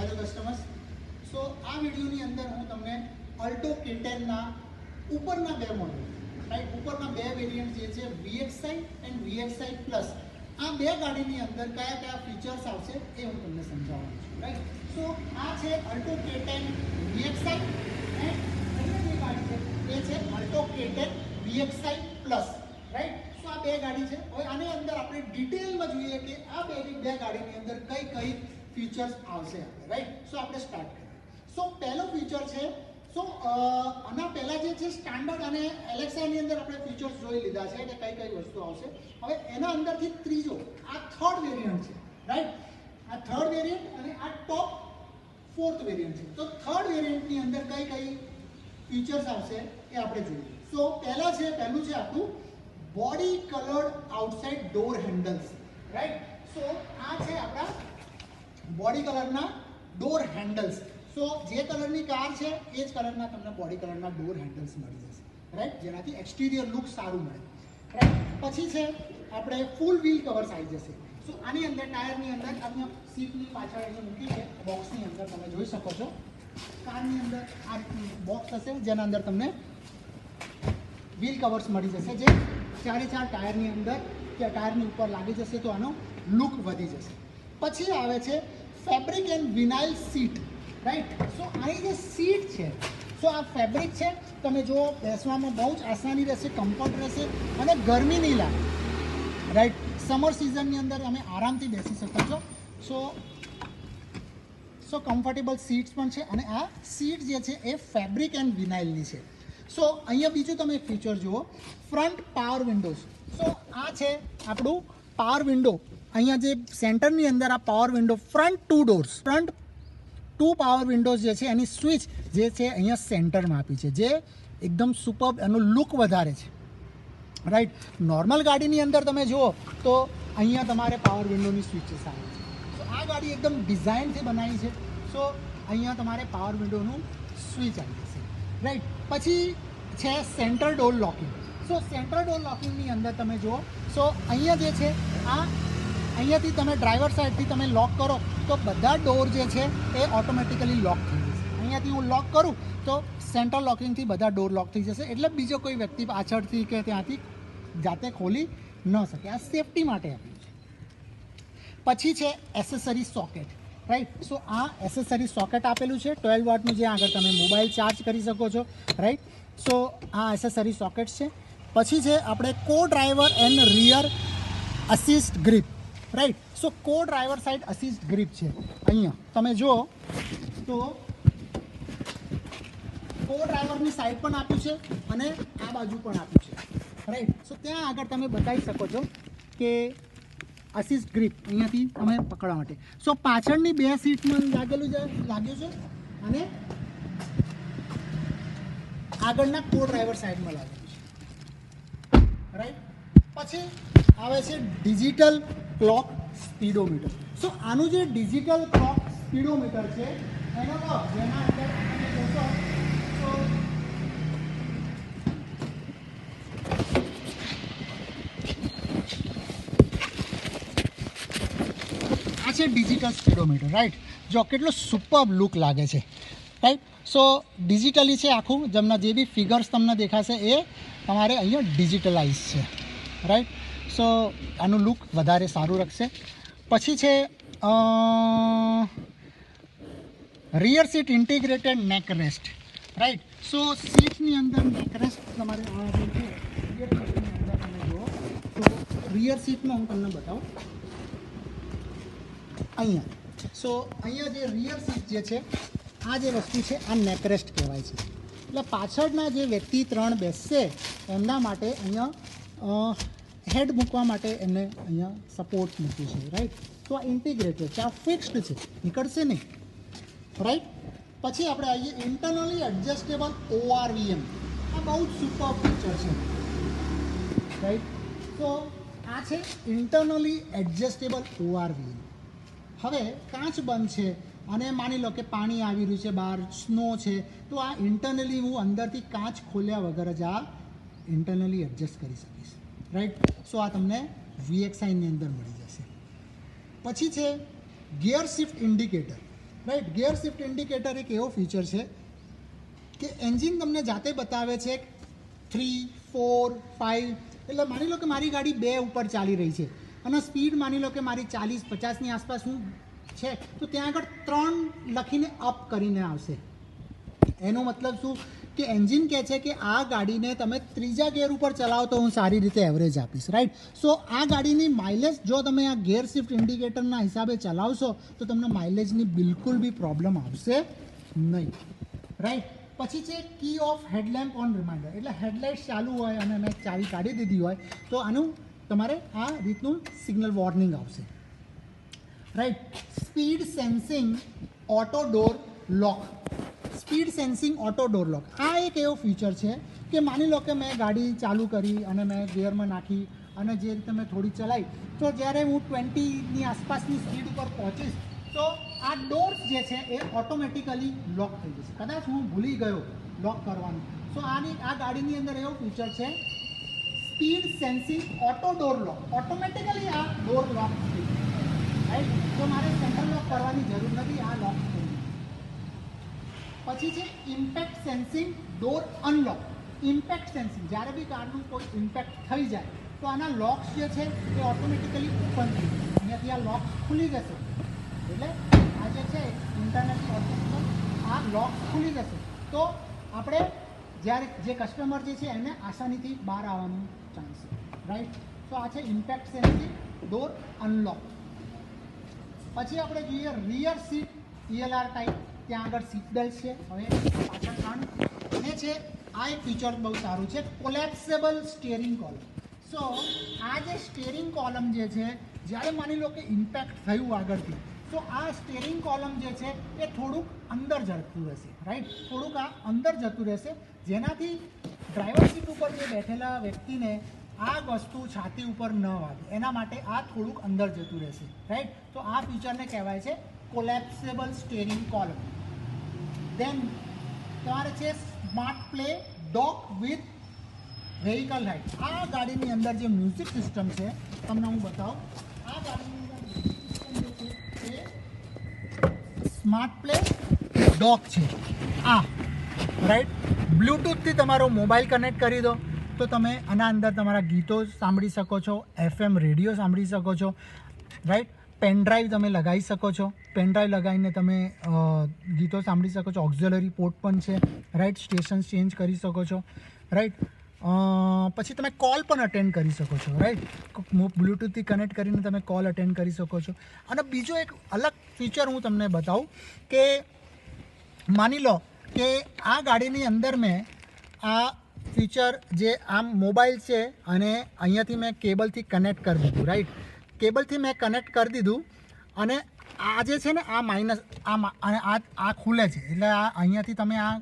Hello customers. સો આ વિડીયોની અંદર હું તમને અલ્ટો K10ના ઉપરના બે મોડલ, રાઈટ, ઉપરના બે વેરિયન્ટ જે છે VXi એન્ડ VXi પ્લસ, આ બે ગાડીની અંદર કયા કયા ફીચર્સ આવશે એ હું તમને સમજાવવાનું છું, રાઈટ. સો આ છે અલ્ટો K10 VXi એન્ડ અહીંયા જે ગાડી છે એ છે Alto K10 VXi plus, right. So આ બે ગાડી છે. હવે આની અંદર આપણે ડિટેલમાં જોઈએ કે આ બે ગાડીની અંદર કઈ કઈ ફીચર્સ આવશે, રાઈટ. સો આપણે સ્ટાર્ટ કરીએ. સો પહેલો ફીચર છે, સો આના પહેલા જે છે સ્ટાન્ડર્ડ અને એલેક્સાની અંદર આપણે ફીચર્સ જોઈ લીધા છે કે કઈ કઈ વસ્તુ આવશે. હવે એના અંદરથી ત્રીજો આ થર્ડ વેરિયન્ટ છે, રાઈટ. આ થર્ડ વેરિયન્ટ અને આ ટોપ ફોર્થ વેરિયન્ટ છે. તો થર્ડ વેરિયન્ટની અંદર કઈ કઈ ફીચર્સ આવશે એ આપણે જોઈએ. સો પહેલું છે આપણું body coloured outside door handles, right. So આ છે આપણા બોડી કલરના ડોર હેન્ડલ્સ. સો જે કલરની કાર છે એ જ કલરના તમને બોડી કલરના ડોર હેન્ડલ્સ મળી જશે, રાઈટ, જેનાથી એક્સટિરિયર લુક સારું મળે, રાઈટ. પછી છે આપણે ફૂલ વ્હીલ કવર્સ આવી જશે. સો આની અંદર ટાયરની અંદર અહીંયા સીટની પાછળ અહીંયા મૂકી છે બોક્સની અંદર તમે જોઈ શકો છો. કારની અંદર આ બોક્સ હશે જેના અંદર તમને વ્હીલ કવર્સ મળી જશે, જે ચારે ચાર ટાયરની અંદર કે ટાયરની ઉપર લાગી જશે તો આનો લુક વધી જશે. પછી આવે છે fabric and vinyl seat, right. So આની જે સીટ છે, સો આ ફેબ્રિક છે, તમે જો બેસવામાં બહુ જ આસાની રહેશે, કમ્ફર્ટ રહેશે અને ગરમી નહીં લાગે, રાઈટ. સમર સિઝનની અંદર તમે આરામથી બેસી શકો છો. સો કમ્ફર્ટેબલ સીટ્સ પણ છે અને આ સીટ જે છે એ ફેબ્રિક એન્ડ વિનાઇલની છે. સો અહીંયા બીજું તમે એક ફીચર જુઓ, ફ્રન્ટ પાવર વિન્ડોઝ. સો આ છે આપણું પાવર વિન્ડો. અહીંયા જે સેન્ટરની અંદર આ power window, front to power Windows જે છે એની સ્વિચ જે છે અહીંયા સેન્ટરમાં આપી છે, જે એકદમ સુપર્બ, એનો લુક વધારે છે, રાઈટ. નોર્મલ ગાડીની અંદર તમે જુઓ તો અહીંયા તમારે પાવર વિન્ડોની સ્વિચેસ આવે છે. સો આ ગાડી એકદમ ડિઝાઇનથી બનાવી છે. સો અહીંયા તમારે પાવર વિન્ડોનું સ્વિચ આવી જશે, રાઈટ. પછી છે સેન્ટ્રલ ડોર લોકિંગ. સો સેન્ટ્રલ ડોર લોકિંગની અંદર તમે જુઓ, સો અહીંયા જે છે આ અહીંયાથી તમે ડ્રાઈવર સાઈડથી તમે લોક કરો તો બધા ડોર જે છે એ ઓટોમેટિકલી લોક થઈ જશે. અહીંયાથી હું લોક કરું તો સેન્ટ્રલ લોકિંગથી બધા ડોર લોક થઈ જશે, એટલે બીજો કોઈ વ્યક્તિ પાછળથી કે ત્યાંથી જાતે ખોલી ન શકે. આ સેફટી માટે આપ્યું છે. પછી છે એસેસરી સોકેટ, રાઈટ. સો આ એસેસરી સોકેટ આપેલું છે 12 વોટનું, જે આગળ તમે મોબાઈલ ચાર્જ કરી શકો છો, રાઈટ. સો આ એસેસરી સોકેટ છે. પછી છે આપણે co driver and rear assist grip, right. So co driver side assist grip છે. અહીંયા તમે જુઓ તો કો ડ્રાઈવરની સાઈડ પણ આપ્યું છે અને આ બાજુ પણ આપ્યું છે, રાઈટ. સો ત્યાં આગળ તમે બતાવી શકો છો કે અસિસ્ટ ગ્રીપ અહીંયાથી તમે પકડવા માટે. સો પાછળની બે સીટમાં લાગ્યું છે અને આગળના કો ડ્રાઈવર સાઈડમાં લાગેલું છે, રાઈટ. પછી આવે છે ડિજિટલ ક્લોક સ્પીડોમીટર. સો આનું જે ડિજિટલ ક્લોક સ્પીડોમીટર છે એનો જેના અંદર તમે જોશો તો આ છે ડિજિટલ સ્પીડોમીટર, રાઈટ. જો કેટલો સુપર્બ લુક લાગે છે, રાઈટ. સો ડિજિટલી છે આખું, જેમના જે બી ફિગર્સ તમને દેખાશે એ તમારે અહીંયા ડિજિટલાઇઝ છે, રાઈટ. સો આનું લુક વધારે સારું રાખશે. પછી છે રિયર સીટ ઇન્ટિગ્રેટેડ નેક રેસ્ટ, રાઈટ. સો સીટની અંદર નેક રેસ્ટ તમારે રિયર સીટની અંદર તમે જુઓ તો રિયર સીટમાં હું તમને બતાવું અહીંયા. સો અહીંયા જે રિયર સીટ જે છે આ જે વસ્તુ છે આ નેક રેસ્ટ કહેવાય છે. એટલે પાછળના જે વ્યક્તિ 3 બેસશે એમના માટે અહીંયા હેડ મૂકવા માટે એમને અહીંયા સપોર્ટ મૂક્યું છે, રાઈટ. તો આ ઇન્ટિગ્રેટેડ છે, આ ફિક્સ્ડ છે, નીકળશે નહીં, રાઈટ. પછી આપણે આવીએ ઇન્ટરનલી એડજસ્ટેબલ ORVM. આ બહુ જ સુપર ફીચર છે, રાઈટ. તો આ છે ઇન્ટરનલી એડજસ્ટેબલ ORVM. હવે કાચ બંધ છે અને માની લો કે પાણી આવી રહ્યું છે, બહાર સ્નો છે, તો આ ઇન્ટરનલી હું અંદરથી કાચ ખોલ્યા વગર જ આ ઇન્ટરનલી એડજસ્ટ કરી શકીશ, રાઈટ. સો આ તમને VXi ની અંદર મળી જશે. પછી છે gear shift indicator, right. Gear shift indicator એક એવો ફીચર છે કે એન્જિન તમને જાતે બતાવે છે 3, 4, 5. એટલે માની લો કે મારી ગાડી 2 ઉપર ચાલી રહી છે અને સ્પીડ માની લો કે મારી 40-50ની આસપાસ હું છે, તો ત્યાં આગળ 3 લખીને અપ કરીને આવશે. એનો મતલબ શું કે એન્જિન કહે છે કે આ ગાડીને તમે 3જા ગિયર ઉપર ચલાવો તો હું સારી રીતે એવરેજ આપીશ, રાઈટ. સો આ ગાડીની માઇલેજ જો તમે આ ગિયર શિફ્ટ ઇન્ડિકેટરના હિસાબે ચલાવશો તો તમને માઇલેજની બિલકુલ બી પ્રોબ્લેમ આવશે નહીં, રાઈટ. પછી છે key off headlamp on reminder. એટલે હેડલાઇટ ચાલુ હોય અને મેં ચાવી કાઢી દીધી હોય તો આનું તમારે આ રીતનું સિગ્નલ વોર્નિંગ આવશે, right. Speed sensing auto door lock. Speed sensing auto door lock આ એક એવો ફીચર છે કે માની લો કે મેં ગાડી ચાલુ કરી અને મેં ગિયરમાં નાખી અને જે રીતે મેં થોડી ચલાવી, તો જ્યારે હું 20ની આસપાસની સ્પીડ ઉપર પહોંચીશ તો આ ડોર્સ જે છે એ ઓટોમેટિકલી લોક થઈ જશે. કદાચ હું ભૂલી ગયો લોક કરવાનું, તો આ ગાડીની અંદર એવો ફીચર છે સ્પીડ સેન્સિંગ ઓટો ડોર લોક. ઓટોમેટિકલી આ ડોર લોક થઈ જશે, રાઈટ. તો મારે સેન્ટર લોક કરવાની જરૂર નથી, આ લોક થઈ જશે. પછી છે impact sensing door unlock. Impact sensing, જ્યારે બી કારનું કોઈ ઇમ્પેક્ટ થઈ જાય તો આના લોક્સ જે છે એ ઓટોમેટિકલી ઓપન થઈ જશે. અહીંયાથી આ લોક ખુલી જશે, એટલે આ જે છે ઇન્ટરનેટ ઓટોમેટિક આ લોક ખુલી જશે. તો આપણે જ્યારે જે કસ્ટમર જે છે એને આસાનીથી બહાર આવવાનું ચાન્સ છે, રાઈટ. તો આ છે ઇમ્પેક્ટ સેન્સિંગ ડોર અનલોક. પછી આપણે જોઈએ રિયર સીટ ELR ટાઈપ. ત્યાં આગળ સીટ બેલ્ટ છે. હવે પાછળ ખાણ અને છે આ એક ફીચર બહુ સારું છે કોલેપ્સેબલ સ્ટીયરિંગ કોલમ. સો આ જે સ્ટીયરિંગ કોલમ જે છે જ્યારે માની લો કે ઇમ્પેક્ટ થયું આગળથી, તો આ સ્ટીયરિંગ કોલમ જે છે એ થોડુંક અંદર જતું રહેશે, રાઈટ. થોડુંક આ અંદર જતું રહેશે, જેનાથી ડ્રાઈવર સીટ ઉપર જે બેઠેલા વ્યક્તિને આ વસ્તુ છાતી ઉપર ન વાગે એના માટે આ થોડુંક અંદર જતું રહેશે, રાઈટ. તો આ ફીચરને કહેવાય છે કોલેપ્સેબલ સ્ટીયરિંગ કોલમ. દેન તમારે છે smart play dock with vehicle height. આ ગાડીની અંદર જે મ્યુઝિક સિસ્ટમ છે તમને હું બતાવું. આ ગાડીની અંદર મ્યુઝિક સિસ્ટમ જે છે એ સ્માર્ટ પ્લે ડોક છે. આ રાઈટ બ્લૂટૂથથી તમારો મોબાઈલ કનેક્ટ કરી દો તો તમે આના અંદર તમારા ગીતો સાંભળી શકો છો, FM રેડિયો સાંભળી શકો છો, રાઈટ. પેનડ્રાઈવ તમે લગાવી શકો છો. પેનડ્રાઈવ લગાવીને તમે ગીતો સાંભળી શકો છો. ઓક્ઝિલરી પોર્ટ પણ છે, રાઈટ. સ્ટેશન ચેન્જ કરી શકો છો, રાઈટ. પછી તમે કોલ પણ અટેન્ડ કરી શકો છો, રાઈટ. બ્લૂટૂથથી કનેક્ટ કરીને તમે કોલ અટેન્ડ કરી શકો છો. અને બીજો એક અલગ ફીચર હું તમને બતાવું કે માની લો કે આ ગાડીની અંદર મેં આ ફીચર જે આમ મોબાઈલ છે અને અહીંયાથી મેં કેબલથી કનેક્ટ કરી દીધું, રાઈટ. કેબલથી મેં કનેક્ટ કરી દીધું અને આ જે છે ને આ માઇનસ અને આ ખુલે છે, એટલે આ અહીંયાથી તમે આ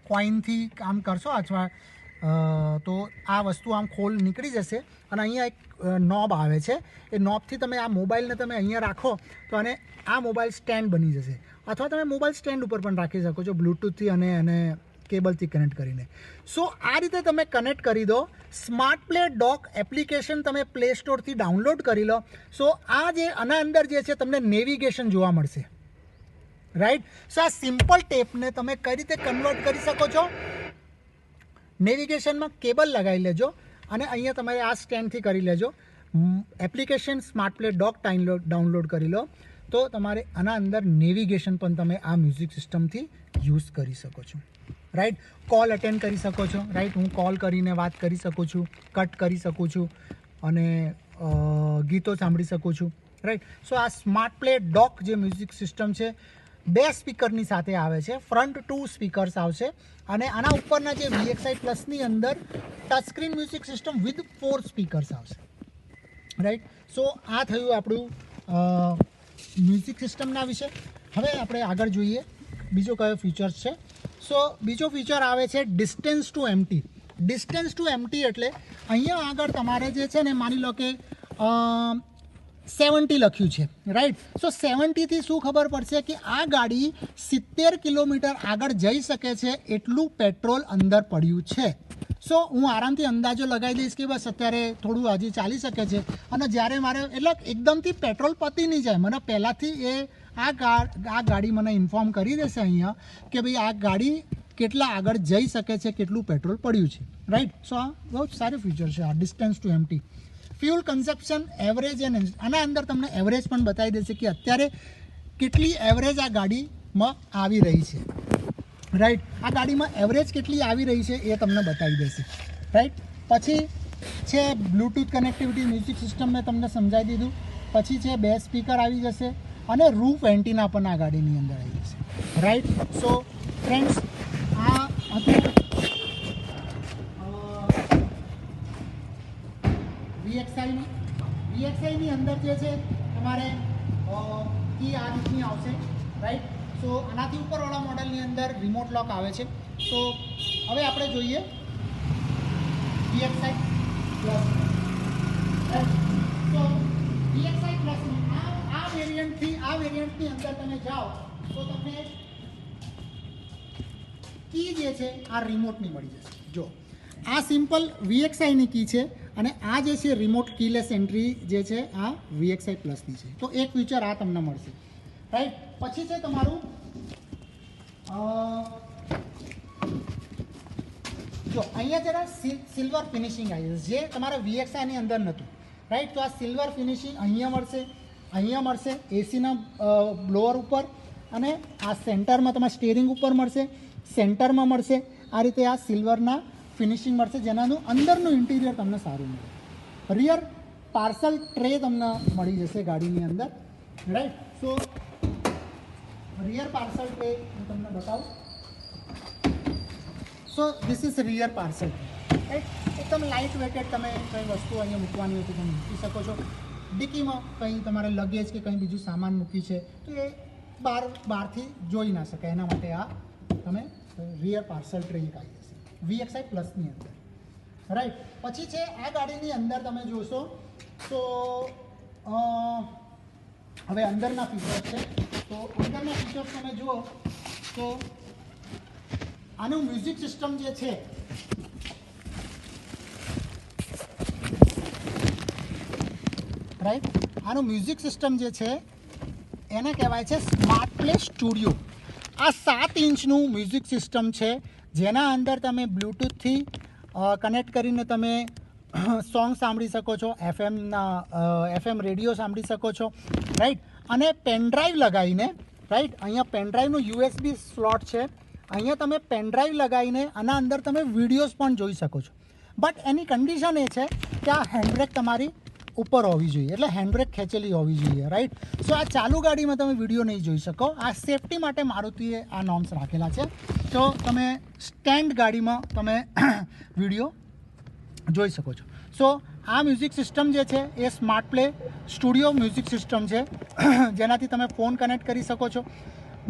કોઈનથી કામ કરશો અથવા તો આ વસ્તુ આમ ખોલ નીકળી જશે અને અહીંયા એક નોબ આવે છે. એ નોબથી તમે આ મોબાઈલને તમે અહીંયા રાખો તો અને આ મોબાઈલ સ્ટેન્ડ બની જશે, અથવા તમે મોબાઈલ સ્ટેન્ડ ઉપર પણ રાખી શકો છો બ્લૂટૂથથી અને કેબલથી કનેક્ટ કરીને. સો આ રીતે તમે કનેક્ટ કરી દો. સ્માર્ટ પ્લે ડોક એપ્લિકેશન તમે પ્લે સ્ટોરથી ડાઉનલોડ કરી લો. સો આ જે આના અંદર જે છે તમને નેવિગેશન જોવા મળશે, રાઈટ. સો આ સિમ્પલ ટેપને તમે કઈ રીતે કન્વર્ટ કરી શકો છો. નેવિગેશનમાં કેબલ લગાવી લેજો અને અહીંયા તમારે આ સ્ટેન્ડથી કરી લેજો. એપ્લિકેશન સ્માર્ટ પ્લે ડોક ડાઉનલોડ કરી લો તો તમારે આના અંદર નેવિગેશન પણ તમે આ મ્યુઝિક સિસ્ટમથી યુઝ કરી શકો છો, રાઈટ. કોલ અટેન્ડ કરી શકો છો, રાઈટ. હું કોલ કરીને વાત કરી શકું છું, કટ કરી શકું છું અને ગીતો સાંભળી શકું છું, રાઈટ. સો આ સ્માર્ટ પ્લે ડોક જે મ્યુઝિક સિસ્ટમ છે 2 સ્પીકરની સાથે આવે છે. ફ્રન્ટ 2 સ્પીકર્સ આવશે અને આના ઉપરના જે VXI પ્લસની અંદર touchscreen music system with 4 speakers આવશે, રાઈટ. સો આ થયું આપણું મ્યુઝિક સિસ્ટમના વિશે. હવે આપણે આગળ જોઈએ બીજો કયો ફીચર્સ છે. સો બીજો ફીચર આવે છે distance to empty. Distance to empty એટલે અહીંયા આગળ તમારે જે છે ને માની લો કે 70 લખ્યું છે, રાઈટ. સો 70થી શું ખબર પડશે કે આ ગાડી 70 કિલોમીટર આગળ જઈ શકે છે એટલું પેટ્રોલ અંદર પડ્યું છે. સો હું આરામથી અંદાજો લગાવી દઈશ કે બસ અત્યારે થોડું હજી ચાલી શકે છે અને જ્યારે મારે એટલે એકદમથી પેટ્રોલ પતી નહીં જાય, મને પહેલાંથી એ આ ગાડી મને ઇન્ફોર્મ કરી દેશે અહીંયા કે ભાઈ આ ગાડી કેટલા આગળ જઈ શકે છે, કેટલું પેટ્રોલ પડ્યું છે, રાઈટ. સો આ બહુ સારું ફીચર છે, આ distance to empty. Fuel consumption, average and આના અંદર તમને એવરેજ પણ બતાવી દેશે કે અત્યારે કેટલી એવરેજ આ ગાડીમાં આવી રહી છે, રાઈટ. આ ગાડીમાં એવરેજ કેટલી આવી રહી છે એ તમને બતાવી દેશે, રાઈટ. પછી છે બ્લૂટૂથ કનેક્ટિવિટી, મ્યુઝિક સિસ્ટમ મેં તમને સમજાવી દીધું. પછી છે 2 સ્પીકર આવી જશે અને રૂફ એન્ટીના પણ આ ગાડીની અંદર આવી જશે, રાઈટ. સો ફ્રેન્ડ્સ, આ હતું VXI ની અંદર જે છે તમારે કી આ રીતની આવશે, રાઈટ. સો આનાથી ઉપરવાળા મોડલની અંદર રિમોટ લોક આવે છે. તો હવે આપણે જોઈએ VXI પ્લસ. તો VXI પ્લસની આ વેરિયન્ટની અંદર તમે જાઓ તો તમને કી જે છે આ રિમોટની મળી જશે. જો આ સિમ્પલ VXIની કી છે અને આ જે છે રિમોટ કીલેસ એન્ટ્રી જે છે આ VXI પ્લસની છે. તો એક ફીચર આ તમને મળશે, રાઈટ. પછી છે તમારું જો અહીંયા જરા સિલ્વર ફિનિશિંગ આવી જશે, જે તમારા VXIની અંદર નહોતું, રાઈટ. તો આ સિલ્વર ફિનિશિંગ અહીંયા મળશે એસીના બ્લોઅર ઉપર, અને આ સેન્ટરમાં તમારા સ્ટીયરિંગ ઉપર મળશે, સેન્ટરમાં મળશે. આ રીતે આ સિલ્વરના ફિનિશિંગ મળશે, જેનાનું અંદરનું ઇન્ટિરિયર તમને સારું મળે. રિયર પાર્સલ ટ્રે તમને મળી જશે ગાડીની અંદર, રાઈટ. સો રિયર પાર્સલ ટ્રે હું તમને બતાવું. So this is rear parcel tray, right. એકદમ લાઇટ વેટેડ, તમે કંઈ વસ્તુ અહીંયા મૂકવાની હોય તો તમે મૂકી શકો છો. ડિક્કીમાં કંઈ તમારે લગેજ કે કંઈ બીજું સામાન મૂકી છે તો એ બહારથી જોઈ ના શકાય, એના માટે આ તમે રિયર પાર્સલ ટ્રે આવી જશે VXI પ્લસની અંદર, રાઈટ. પછી છે આ ગાડીની અંદર તમે જોશો તો હવે અંદરના ફીચર્સ છે. તો અંદરના ફીચર્સ તમે જુઓ તો આનું મ્યુઝિક સિસ્ટમ જે છે રાઈટ, આનું મ્યુઝિક સિસ્ટમ જે છે એને કહેવાય છે સ્માર્ટ પ્લે સ્ટુડિયો. આ 7 ઇંચનું મ્યુઝિક સિસ્ટમ છે, જેના અંદર તમે બ્લૂટૂથથી કનેક્ટ કરીને તમે સોંગ સાંભળી શકો છો, FM રેડિયો સાંભળી શકો છો, રાઈટ. અને પેનડ્રાઈવ લગાવીને, રાઈટ, અહીંયા પેનડ્રાઈવનું USB સ્લોટ છે, અહીંયા તમે પેનડ્રાઈવ લગાવીને આના અંદર તમે વિડીયોઝ પણ જોઈ શકો છો. બટ એની કન્ડિશન એ છે કે આ હેન્ડબ્રેક તમારી ઉપર હોવી જોઈએ, એટલે હેન્ડબ્રેક ખેંચેલી હોવી જોઈએ, રાઈટ. સો આ ચાલુ ગાડીમાં તમે વિડીયો નહીં જોઈ શકો. આ સેફટી માટે મારુતિએ આ નોર્મ્સ રાખેલા છે. તો તમે સ્ટેન્ડ ગાડીમાં તમે વિડીયો જોઈ શકો છો. સો આ મ્યુઝિક સિસ્ટમ જે છે એ smart play studio music system છે, જેનાથી તમે ફોન કનેક્ટ કરી શકો છો.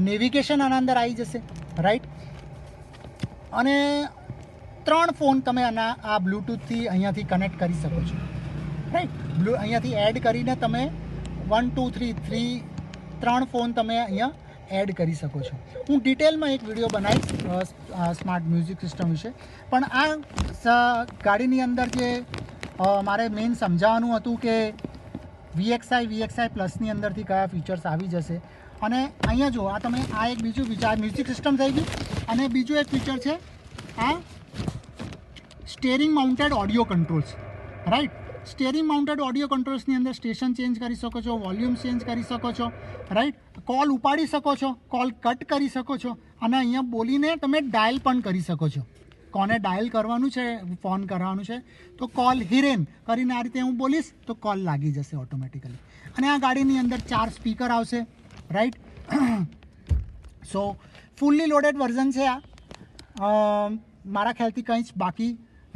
નેવિગેશન આના અંદર આવી જશે, રાઈટ. અને 3 ફોન તમે આ બ્લૂટૂથથી અહીંયાથી કનેક્ટ કરી શકો છો, રાઈટ. અહીંયાથી એડ કરીને તમે 1 2 3 3 ફોન તમે અહીંયા એડ કરી શકો છો. હું ડિટેલમાં એક વિડીયો બનાવીશ સ્માર્ટ મ્યુઝિક સિસ્ટમ વિશે. પણ આ ગાડીની અંદર જે મારે મેઇન સમજાવવાનું હતું કે VXI પ્લસની અંદરથી કયા ફીચર્સ આવી જશે. અને અહીંયા જુઓ, આ તમે આ એક બીજું ફીચર મ્યુઝિક સિસ્ટમ થઈ ગયું, અને બીજું એક ફીચર છે આ steering mounted audio controls, right. Steering mounted audio કંટ્રોલ્સની અંદર સ્ટેશન ચેન્જ કરી શકો છો, વોલ્યુમ ચેન્જ કરી શકો છો, રાઈટ. કોલ ઉપાડી શકો છો, કોલ કટ કરી શકો છો, અને અહીંયા બોલીને તમે ડાયલ પણ કરી શકો છો. કોને ડાયલ કરવાનું છે, ફોન કરવાનું છે, તો કોલ હિરેન કરીને આ રીતે હું બોલીશ તો કોલ લાગી જશે ઓટોમેટિકલી. અને આ ગાડીની અંદર 4 સ્પીકર આવશે, રાઈટ. સો ફૂલ્લી લોડેડ વર્ઝન છે આ. મારા ખ્યાલથી કંઈ જ બાકી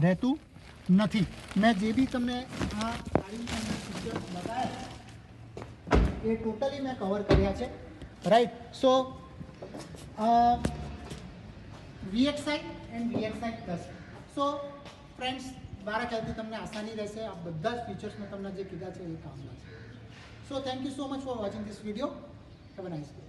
રહેતું નથી. મેં જે બી તમને આ ગાડીની અંદર ફીચર્સ બતાવ્યા એ ટોટલી મેં કવર કર્યા છે, right. So VXI and VXI plus. So friends, મારા ખ્યાલથી તમને આસાની રહેશે. આ બધા જ ફીચર્સ મેં તમને જે કીધા છે એ કામ લાગશે. So thank you so much for watching this video. Have a nice day.